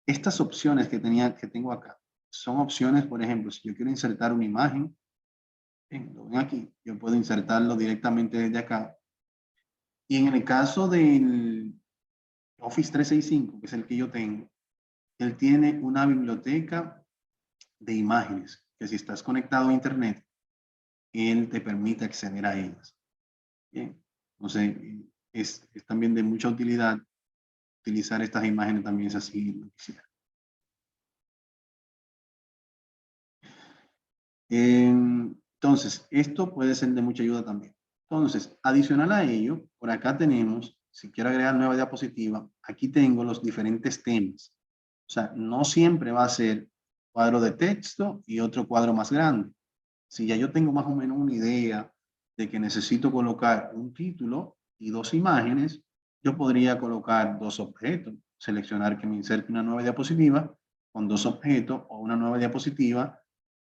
Estas opciones que tengo acá son opciones, por ejemplo, si yo quiero insertar una imagen, lo ven aquí, yo puedo insertarlo directamente desde acá. Y en el caso del Office 365, que es el que yo tengo, él tiene una biblioteca de imágenes, que si estás conectado a Internet, él te permite acceder a ellas. Bien, entonces es también de mucha utilidad utilizar estas imágenes también, si así lo quisiera. Entonces, esto puede ser de mucha ayuda también. Entonces, adicional a ello, por acá tenemos, si quiero agregar nueva diapositiva, aquí tengo los diferentes temas. O sea, no siempre va a ser cuadro de texto y otro cuadro más grande. Si ya yo tengo más o menos una idea de que necesito colocar un título y dos imágenes, yo podría colocar dos objetos, seleccionar que me inserte una nueva diapositiva con dos objetos o una nueva diapositiva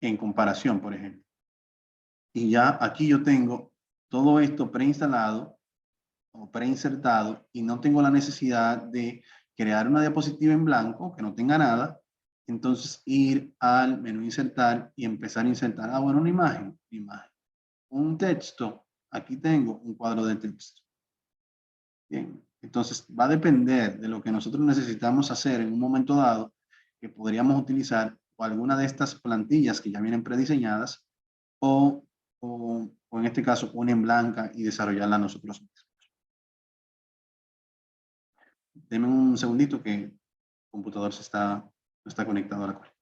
en comparación, por ejemplo. Y ya aquí yo tengo todo esto preinstalado o preinsertado y no tengo la necesidad de crear una diapositiva en blanco que no tenga nada. Entonces ir al menú insertar y empezar a insertar, bueno, una imagen, un texto, aquí tengo un cuadro de texto. Bien, entonces va a depender de lo que nosotros necesitamos hacer en un momento dado, que podríamos utilizar o alguna de estas plantillas que ya vienen prediseñadas o en este caso una en blanca y desarrollarla nosotros mismos. Deme un segundito que el computador no está conectado a la corriente.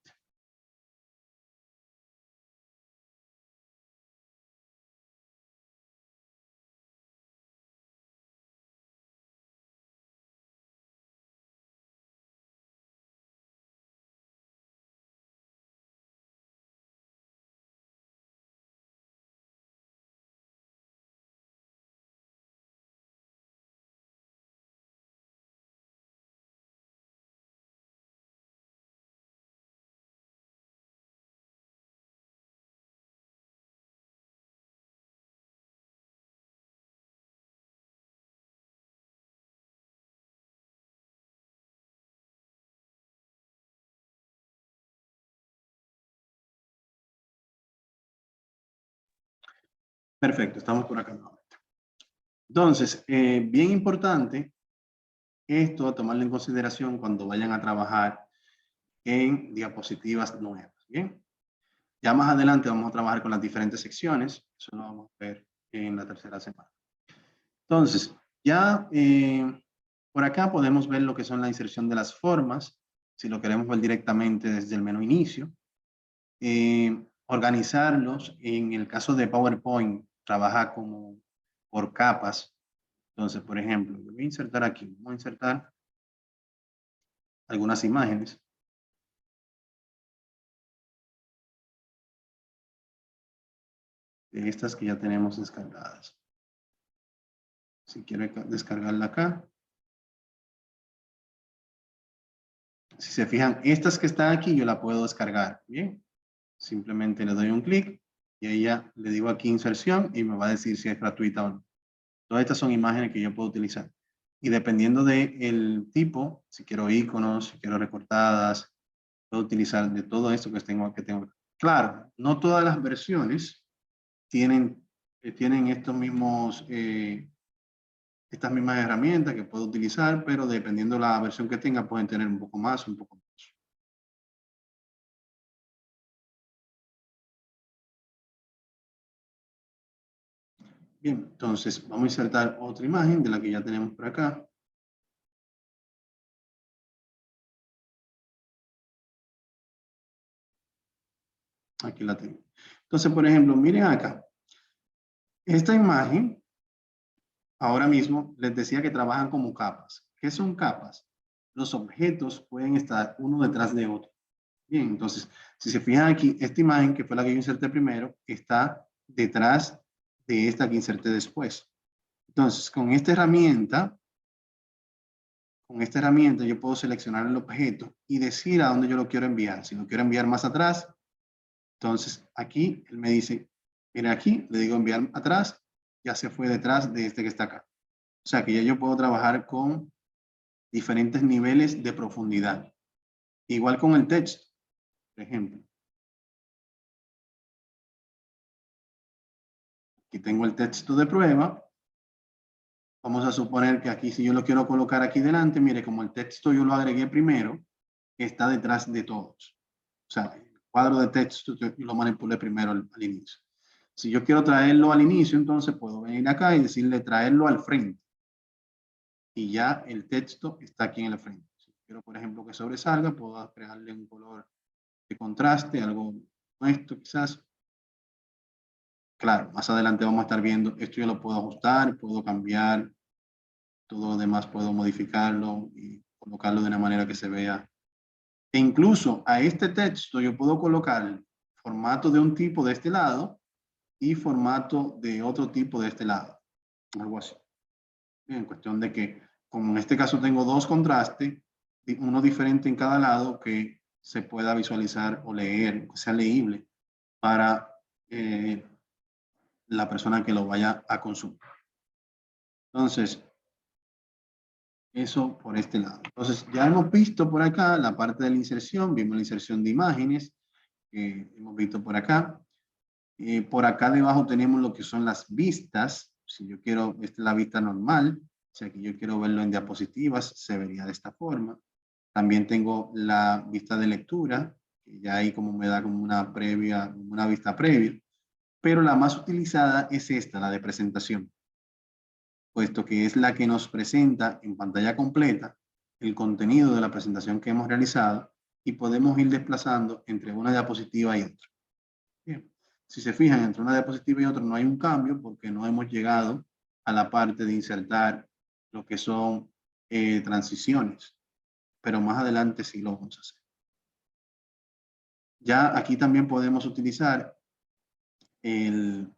Perfecto, estamos por acá nuevamente. Entonces, bien importante esto, tomarlo en consideración cuando vayan a trabajar en diapositivas nuevas. Bien, ya más adelante vamos a trabajar con las diferentes secciones. Eso lo vamos a ver en la tercera semana. Entonces, ya por acá podemos ver lo que son la inserción de las formas, si lo queremos ver directamente desde el menú inicio. Organizarlos, en el caso de PowerPoint, trabaja como por capas. Entonces, por ejemplo, voy a insertar aquí, vamos a insertar algunas imágenes. De estas que ya tenemos descargadas. Si quiero descargarla acá. Si se fijan, estas que están aquí yo la puedo descargar. Bien. Simplemente le doy un clic y ahí ya le digo aquí inserción y me va a decir si es gratuita o no. Todas estas son imágenes que yo puedo utilizar. Y dependiendo del tipo, si quiero iconos, si quiero recortadas, puedo utilizar de todo esto que tengo. Claro, no todas las versiones tienen estos mismos, estas mismas herramientas que puedo utilizar, pero dependiendo de la versión que tenga, pueden tener un poco más, un poco menos. Bien, entonces vamos a insertar otra imagen de la que ya tenemos por acá. Aquí la tengo. Entonces, por ejemplo, miren acá. Esta imagen, ahora mismo, les decía que trabajan como capas. ¿Qué son capas? Los objetos pueden estar uno detrás de otro. Bien, entonces, si se fijan aquí, esta imagen, que fue la que yo inserté primero, está detrás de esta que inserté después. Entonces, con esta herramienta yo puedo seleccionar el objeto y decir a dónde yo lo quiero enviar. Si lo quiero enviar más atrás, entonces aquí él me dice, mira aquí, le digo enviar atrás, ya se fue detrás de este que está acá. O sea que ya yo puedo trabajar con diferentes niveles de profundidad. Igual con el texto, por ejemplo. Aquí tengo el texto de prueba. Vamos a suponer que aquí, si yo lo quiero colocar aquí delante, mire, como el texto yo lo agregué primero, está detrás de todos. O sea, el cuadro de texto yo lo manipulé primero al inicio. Si yo quiero traerlo al inicio, entonces puedo venir acá y decirle traerlo al frente. Y ya el texto está aquí en el frente. Si quiero, por ejemplo, que sobresalga, puedo crearle un color de contraste, algo como esto quizás. Claro, más adelante vamos a estar viendo, esto yo lo puedo ajustar, puedo cambiar, todo lo demás puedo modificarlo y colocarlo de una manera que se vea. E incluso a este texto yo puedo colocar formato de un tipo de este lado y formato de otro tipo de este lado. Algo así. En cuestión de que, como en este caso tengo dos contrastes, uno diferente en cada lado que se pueda visualizar o leer, que sea leíble para la persona que lo vaya a consumir. Entonces, eso por este lado. Entonces, ya hemos visto por acá la parte de la inserción, vimos la inserción de imágenes, que hemos visto por acá. Por acá debajo tenemos lo que son las vistas. Si yo quiero, esta es la vista normal, o sea que yo quiero verlo en diapositivas, se vería de esta forma. También tengo la vista de lectura, que ya ahí como me da como una previa, una vista previa. Pero la más utilizada es esta, la de presentación, puesto que es la que nos presenta en pantalla completa el contenido de la presentación que hemos realizado y podemos ir desplazando entre una diapositiva y otra. Bien. Si se fijan, entre una diapositiva y otra no hay un cambio porque no hemos llegado a la parte de insertar lo que son transiciones, pero más adelante sí lo vamos a hacer. Ya aquí también podemos utilizar el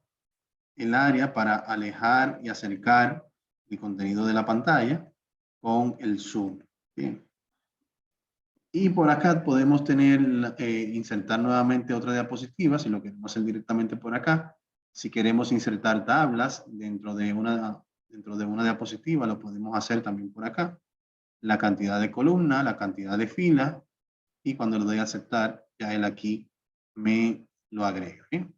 área para alejar y acercar el contenido de la pantalla con el zoom. Bien. Y por acá podemos tener, insertar nuevamente otra diapositiva, si lo queremos hacer directamente por acá. Si queremos insertar tablas dentro de una diapositiva, lo podemos hacer también por acá. La cantidad de columna, la cantidad de fila, y cuando le doy a aceptar, ya él aquí me lo agrega. ¿Bien?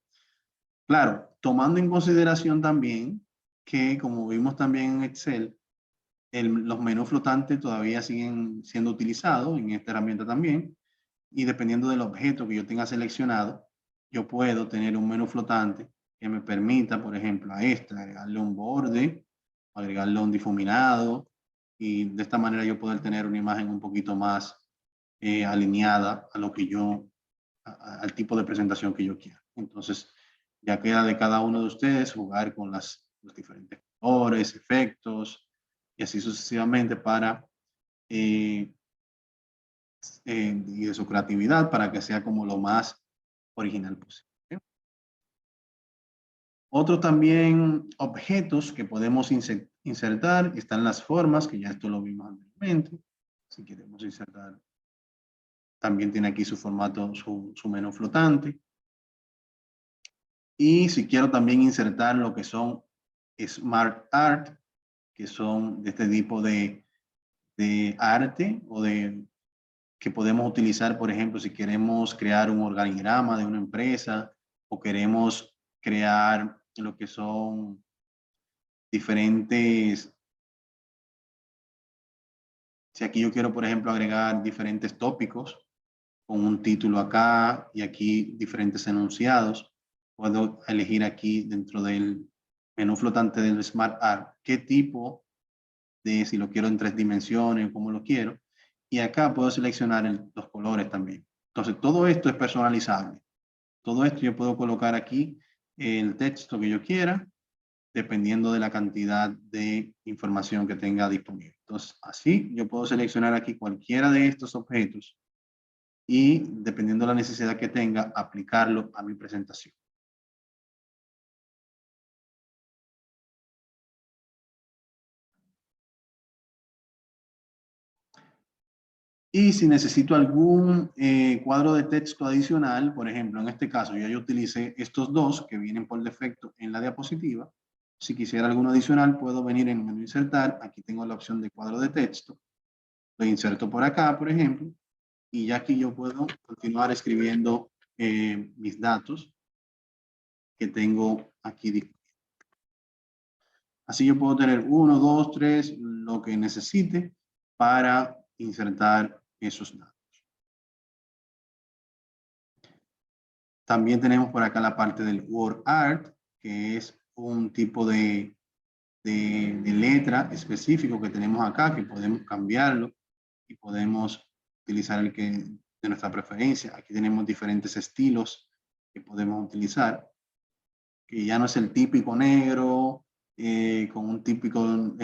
Claro, tomando en consideración también que, como vimos también en Excel, los menús flotantes todavía siguen siendo utilizados en esta herramienta también, y dependiendo del objeto que yo tenga seleccionado, yo puedo tener un menú flotante que me permita, por ejemplo, a esta, agregarle un borde, agregarle un difuminado, y de esta manera yo poder tener una imagen un poquito más alineada a lo que yo, al tipo de presentación que yo quiera. Entonces, ya queda de cada uno de ustedes jugar con los diferentes colores, efectos, y así sucesivamente para y de su creatividad para que sea como lo más original posible. Otros también objetos que podemos insertar están las formas, que ya esto lo vimos anteriormente. Si queremos insertar, también tiene aquí su formato, su menú flotante. Y si quiero también insertar lo que son Smart Art, que son de este tipo de arte o de que podemos utilizar, por ejemplo, si queremos crear un organigrama de una empresa o queremos crear lo que son diferentes, si aquí yo quiero, por ejemplo, agregar diferentes tópicos con un título acá y aquí diferentes enunciados, puedo elegir aquí dentro del menú flotante del Smart Art qué tipo de, si lo quiero en 3 dimensiones o cómo lo quiero, y acá puedo seleccionar los colores también. Entonces, todo esto es personalizable. Todo esto yo puedo colocar aquí el texto que yo quiera, dependiendo de la cantidad de información que tenga disponible. Entonces, así yo puedo seleccionar aquí cualquiera de estos objetos y, dependiendo de la necesidad que tenga, aplicarlo a mi presentación. Y si necesito algún cuadro de texto adicional, por ejemplo, en este caso yo utilicé estos dos que vienen por defecto en la diapositiva. Si quisiera alguno adicional, puedo venir en el menú insertar. Aquí tengo la opción de cuadro de texto. Lo inserto por acá, por ejemplo, y ya aquí yo puedo continuar escribiendo mis datos que tengo aquí disponibles. Así yo puedo tener 1, 2, 3, lo que necesite para insertar esos datos. También tenemos por acá la parte del word art, que es un tipo de letra específico que tenemos acá, que podemos cambiarlo y podemos utilizar el que de nuestra preferencia. Aquí tenemos diferentes estilos que podemos utilizar, que ya no es el típico negro con un típico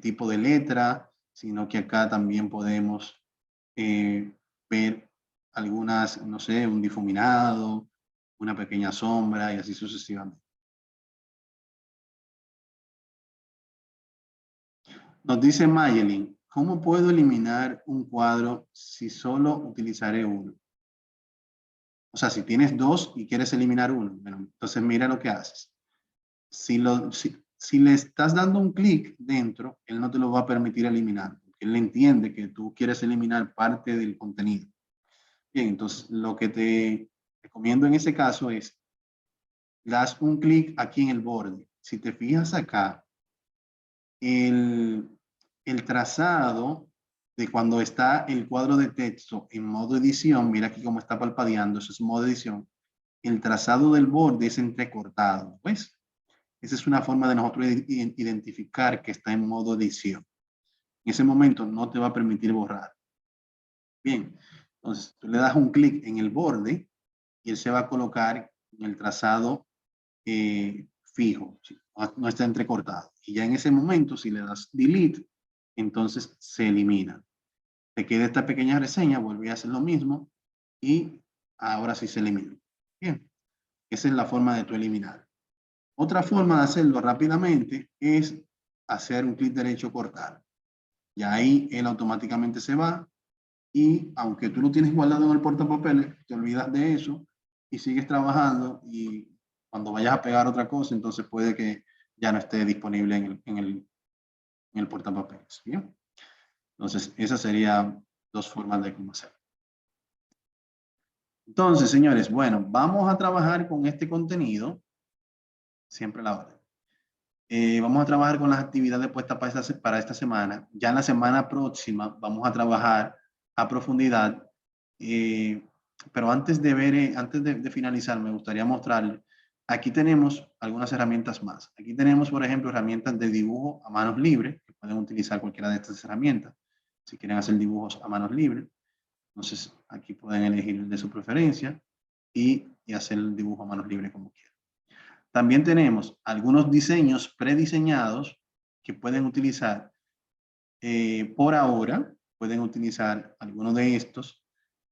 tipo de letra, sino que acá también podemos ver algunas, no sé, un difuminado, una pequeña sombra y así sucesivamente. Nos dice Mayelin, ¿cómo puedo eliminar un cuadro si solo utilizaré uno? O sea, si tienes dos y quieres eliminar uno, bueno, entonces mira lo que haces. Si le estás dando un clic dentro, él no te lo va a permitir eliminar, porque él entiende que tú quieres eliminar parte del contenido. Bien, entonces lo que te recomiendo en ese caso es, das un clic aquí en el borde. Si te fijas acá, el trazado de cuando está el cuadro de texto en modo edición, mira aquí cómo está parpadeando, eso es modo edición, el trazado del borde es entrecortado, ¿ves? Esa es una forma de nosotros identificar que está en modo edición. En ese momento no te va a permitir borrar. Bien, entonces tú le das un clic en el borde y él se va a colocar en el trazado fijo, no está entrecortado. Y ya en ese momento, si le das delete, entonces se elimina. Te queda esta pequeña reseña, vuelve a hacer lo mismo y ahora sí se elimina. Bien, esa es la forma de tú eliminar. Otra forma de hacerlo rápidamente es hacer un clic derecho cortar. Y ahí él automáticamente se va y aunque tú lo tienes guardado en el portapapeles, te olvidas de eso y sigues trabajando y cuando vayas a pegar otra cosa, entonces puede que ya no esté disponible en el portapapeles. ¿Bien? Entonces, esas serían dos formas de cómo hacerlo. Entonces, señores, bueno, vamos a trabajar con este contenido. Siempre la orden. Vamos a trabajar con las actividades puestas para esta semana. Ya en la semana próxima vamos a trabajar a profundidad. Pero antes de ver, antes de finalizar, me gustaría mostrarles. Aquí tenemos algunas herramientas más. Aquí tenemos, por ejemplo, herramientas de dibujo a manos libres, que pueden utilizar cualquiera de estas herramientas. Si quieren hacer dibujos a manos libres, entonces aquí pueden elegir el de su preferencia y hacer el dibujo a manos libres como quieran. También tenemos algunos diseños prediseñados que pueden utilizar por ahora. Pueden utilizar algunos de estos.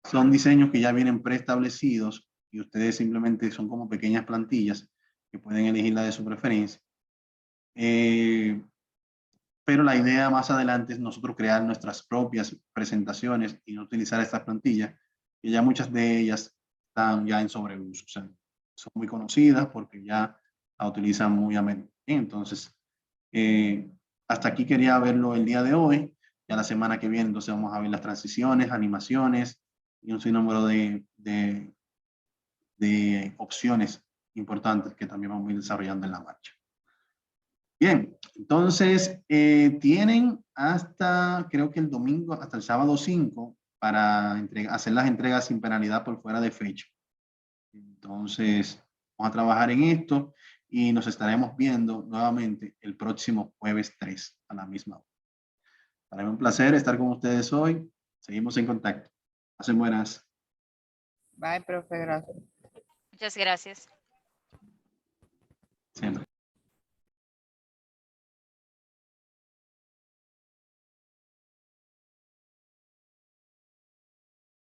Son diseños que ya vienen preestablecidos y ustedes simplemente son como pequeñas plantillas que pueden elegir la de su preferencia. Pero la idea más adelante es nosotros crear nuestras propias presentaciones y no utilizar estas plantillas, que ya muchas de ellas están ya en sobreuso. O sea, son muy conocidas porque ya la utilizan muy a menudo. Entonces, hasta aquí quería verlo el día de hoy. Ya la semana que viene entonces vamos a ver las transiciones, animaciones y un sinnúmero de opciones importantes que también vamos a ir desarrollando en la marcha. Bien, entonces tienen hasta, creo que el domingo, hasta el sábado 5 para hacer las entregas sin penalidad por fuera de fecha. Entonces, vamos a trabajar en esto y nos estaremos viendo nuevamente el próximo jueves 3 a la misma hora. Para mí un placer estar con ustedes hoy. Seguimos en contacto. Pasen buenas. Bye, profe, gracias. Muchas gracias.